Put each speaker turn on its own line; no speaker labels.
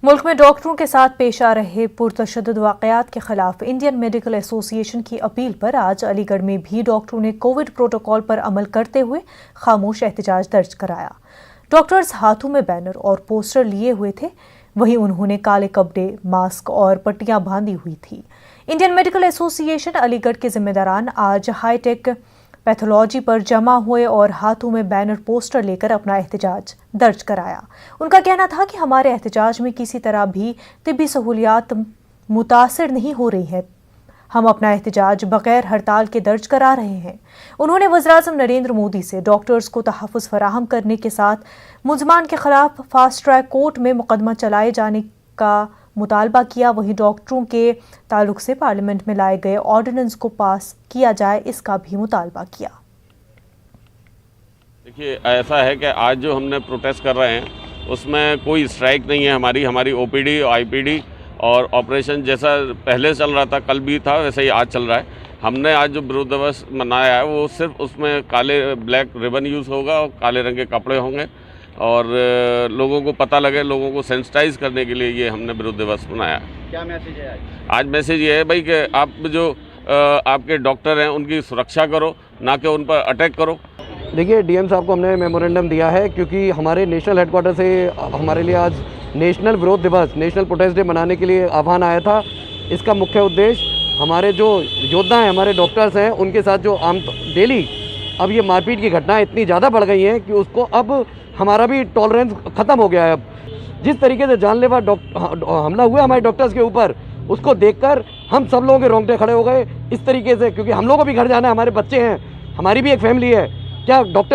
मुल्क में डॉक्टरों के साथ पेश आ रहे पुरतशद्दुद वाक़यात के खिलाफ इंडियन मेडिकल एसोसिएशन की अपील पर आज अलीगढ़ में भी डॉक्टरों ने कोविड प्रोटोकॉल पर अमल करते हुए खामोश एहतजाज दर्ज कराया। डॉक्टर्स हाथों में बैनर और पोस्टर लिए हुए थे, वहीं उन्होंने काले कपड़े, मास्क और पट्टियां बांधी हुई थी। इंडियन मेडिकल एसोसिएशन अलीगढ़ के जिम्मेदारान आज हाईटेक पैथोलॉजी पर जमा हुए और हाथों में बैनर पोस्टर लेकर अपना एहतजाज दर्ज कराया। उनका कहना था कि हमारे एहतजाज में किसी तरह भी तिब्बी सहूलियात मुतासिर नहीं हो रही है। हम अपना एहतजाज बगैर हड़ताल के दर्ज करा रहे हैं। उन्होंने वज़ीर-ए-आज़म नरेंद्र मोदी से डॉक्टर्स को तहफ़्फ़ुज़ फराहम करने के साथ मुल्ज़मान के खिलाफ फास्ट ट्रैक कोर्ट में मुकदमा चलाए जाने का मुतालबा किया। वहीं डॉक्टरों के ताल्लुक से पार्लियामेंट में लाए गए ऑर्डिनेंस को पास किया जाए, इसका भी मुतालबा किया।
देखिए, ऐसा है कि आज जो हमने प्रोटेस्ट कर रहे हैं उसमें कोई स्ट्राइक नहीं है। हमारी ओपीडी, आईपीडी और ऑपरेशन जैसा पहले चल रहा था, कल भी था, वैसे ही आज चल रहा है। हमने आज जो विरोध दिवस मनाया है वो सिर्फ उसमें काले ब्लैक रिबन यूज़ होगा और काले रंग के कपड़े होंगे और लोगों को पता लगे, लोगों को सेंसिटाइज करने के लिए ये हमने विरोध दिवस मनाया।
क्या मैसेज है
आज मैसेज ये है भाई कि आप जो आपके डॉक्टर हैं उनकी सुरक्षा करो, ना कि उन पर अटैक करो।
देखिए, डीएम साहब को हमने मेमोरेंडम दिया है क्योंकि हमारे नेशनल हेडक्वार्टर से हमारे लिए आज नेशनल विरोध दिवस, नेशनल प्रोटेस्ट डे मनाने के लिए आह्वान आया था। इसका मुख्य उद्देश्य हमारे जो योद्धा हैं, हमारे डॉक्टर्स हैं, उनके साथ जो आम डेली अब ये मारपीट की घटनाएं इतनी ज़्यादा बढ़ गई हैं कि उसको अब हमारा भी टॉलरेंस ख़त्म हो गया है। अब जिस तरीके से जानलेवा हमला हुआ हमारे डॉक्टर्स के ऊपर, उसको देखकर हम सब लोगों के रोंगटे खड़े हो गए इस तरीके से, क्योंकि हम लोगों को भी घर जाना है, हमारे बच्चे हैं, हमारी भी एक फैमिली है। क्या डॉक्टर्स